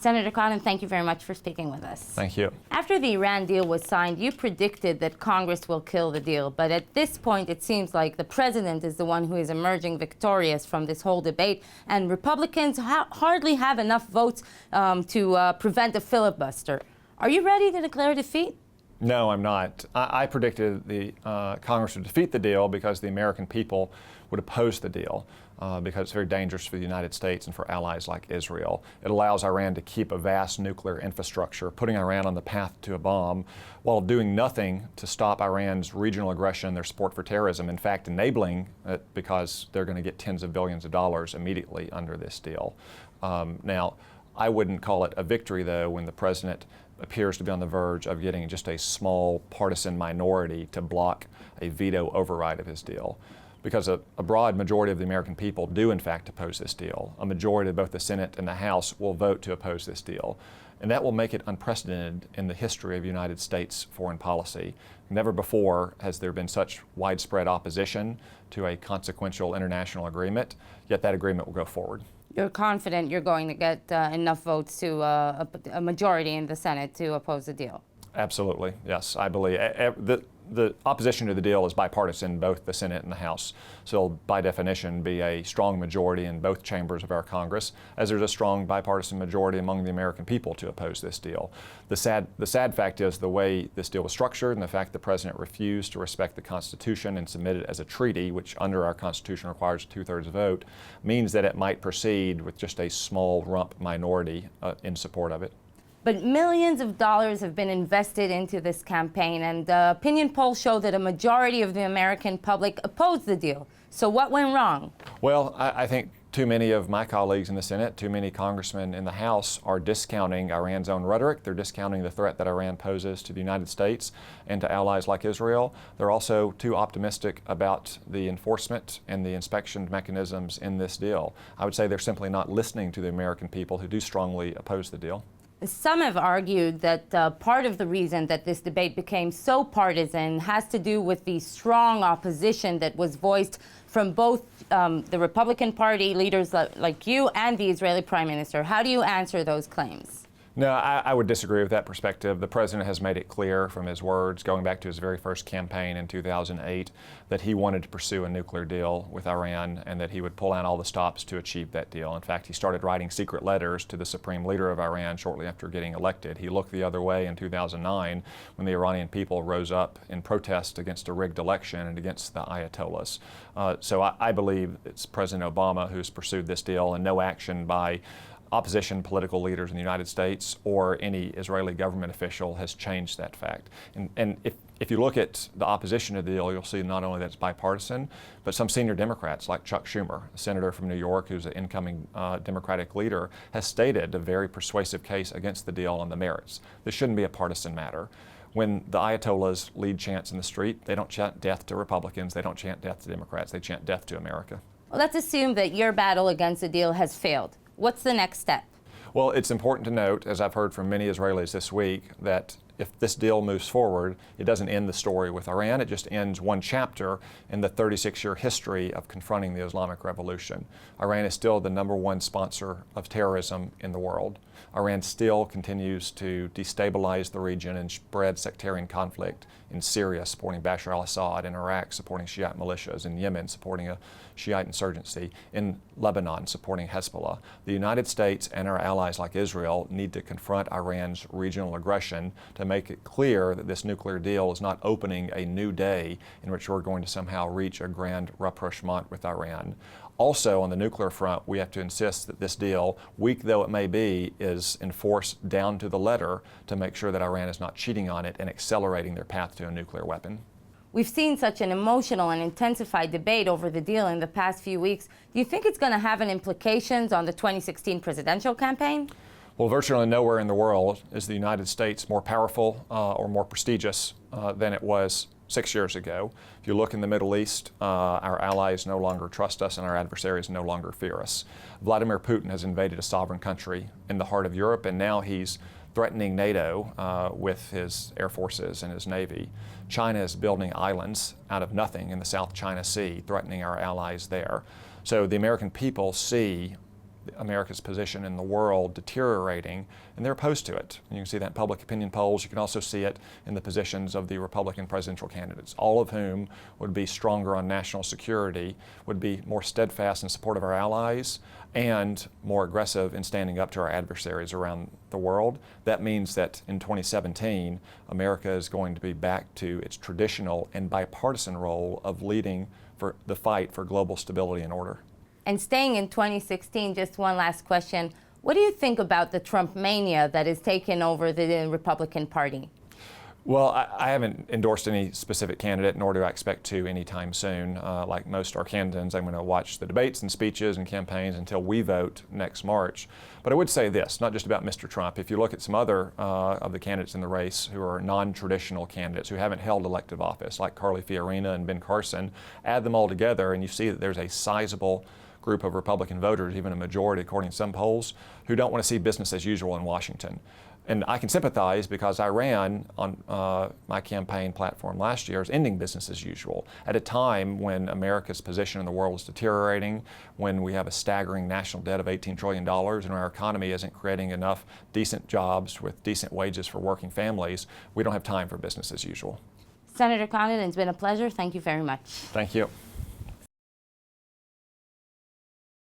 Senator Cotton, thank you very much for speaking with us. Thank you. After the Iran deal was signed, you predicted that Congress will kill the deal. But at this point, it seems like the president is the one who is emerging victorious from this whole debate. And Republicans hardly have enough votes to prevent a filibuster. Are you ready to declare defeat? No, I'm not. I predicted the Congress would defeat the deal because the American people would oppose the deal because it's very dangerous for the United States and for allies like Israel. It allows Iran to keep a vast nuclear infrastructure, putting Iran on the path to a bomb, while doing nothing to stop Iran's regional aggression and their support for terrorism. In fact, enabling it because they're going to get tens of billions of dollars immediately under this deal. Now, I wouldn't call it a victory, though, when the president appears to be on the verge of getting just a small partisan minority to block a veto override of his deal. Because a broad majority of the American people do, in fact, oppose this deal. A majority of both the Senate and the House will vote to oppose this deal. And that will make it unprecedented in the history of United States foreign policy. Never before has there been such widespread opposition to a consequential international agreement, yet that agreement will go forward. You're confident you're going to get enough votes to a majority in the Senate to oppose the deal? Absolutely, yes. I believe the opposition to the deal is bipartisan, both the Senate and the House. So it'll, by definition, be a strong majority in both chambers of our Congress, as there's a strong bipartisan majority among the American people to oppose this deal. The sad fact is the way this deal was structured and the fact the president refused to respect the Constitution and submit it as a treaty, which under our Constitution requires a 2/3 vote, means that it might proceed with just a small rump minority in support of it. But millions of dollars have been invested into this campaign, and opinion polls show that a majority of the American public opposed the deal. So what went wrong? Well, I think too many of my colleagues in the Senate, too many congressmen in the House are discounting Iran's own rhetoric. They're discounting the threat that Iran poses to the United States and to allies like Israel. They're also too optimistic about the enforcement and the inspection mechanisms in this deal. I would say they're simply not listening to the American people who do strongly oppose the deal. Some have argued that part of the reason that this debate became so partisan has to do with the strong opposition that was voiced from both the Republican Party leaders like you and the Israeli Prime Minister. How do you answer those claims? No, I would disagree with that perspective. The president has made it clear from his words, going back to his very first campaign in 2008, that he wanted to pursue a nuclear deal with Iran and that he would pull out all the stops to achieve that deal. In fact, he started writing secret letters to the supreme leader of Iran shortly after getting elected. He looked the other way in 2009 when the Iranian people rose up in protest against a rigged election and against the Ayatollahs. So I believe it's President Obama who's pursued this deal, and no action by opposition political leaders in the United States or any Israeli government official has changed that fact. And if you look at the opposition to the deal, you'll see not only that it's bipartisan, but some senior Democrats like Chuck Schumer, a senator from New York who's an incoming Democratic leader, has stated a very persuasive case against the deal on the merits. This shouldn't be a partisan matter. When the Ayatollahs lead chants in the street, they don't chant death to Republicans, they don't chant death to Democrats, they chant death to America. Well, let's assume that your battle against the deal has failed. What's the next step? Well, it's important to note, as I've heard from many Israelis this week, that if this deal moves forward, it doesn't end the story with Iran. It just ends one chapter in the 36-year history of confronting the Islamic Revolution. Iran is still the #1 sponsor of terrorism in the world. Iran still continues to destabilize the region and spread sectarian conflict in Syria, supporting Bashar al-Assad, in Iraq, supporting Shiite militias, in Yemen, supporting a Shiite insurgency, in Lebanon, supporting Hezbollah. The United States and our allies like Israel need to confront Iran's regional aggression to make it clear that this nuclear deal is not opening a new day in which we're going to somehow reach a grand rapprochement with Iran. Also, on the nuclear front, we have to insist that this deal, weak though it may be, is enforced down to the letter to make sure that Iran is not cheating on it and accelerating their path to a nuclear weapon. We've seen such an emotional and intensified debate over the deal in the past few weeks. Do you think it's going to have any implications on the 2016 presidential campaign? Well, virtually nowhere in the world is the United States more powerful or more prestigious than it was 6 years ago. If you look in the Middle East, our allies no longer trust us and our adversaries no longer fear us. Vladimir Putin has invaded a sovereign country in the heart of Europe, and now he's threatening NATO with his air forces and his navy. China is building islands out of nothing in the South China Sea, threatening our allies there. So the American people see America's position in the world deteriorating, and they're opposed to it. And you can see that in public opinion polls. You can also see it in the positions of the Republican presidential candidates, all of whom would be stronger on national security, would be more steadfast in support of our allies, and more aggressive in standing up to our adversaries around the world. That means that in 2017, America is going to be back to its traditional and bipartisan role of leading for the fight for global stability and order. And staying in 2016, just one last question. What do you think about the Trump mania that has taken over the Republican Party? Well, I haven't endorsed any specific candidate, nor do I expect to anytime soon. Like most Arkansans, I'm going to watch the debates and speeches and campaigns until we vote next March. But I would say this, not just about Mr. Trump. If you look at some other of the candidates in the race who are non-traditional candidates who haven't held elective office, like Carly Fiorina and Ben Carson, add them all together and you see that there's a sizable group of Republican voters, even a majority according to some polls, who don't want to see business as usual in Washington. And I can sympathize because I ran on my campaign platform last year as ending business as usual at a time when America's position in the world is deteriorating, when we have a staggering national debt of $18 trillion and our economy isn't creating enough decent jobs with decent wages for working families. We don't have time for business as usual. Senator Condon, it's been a pleasure. Thank you very much. Thank you.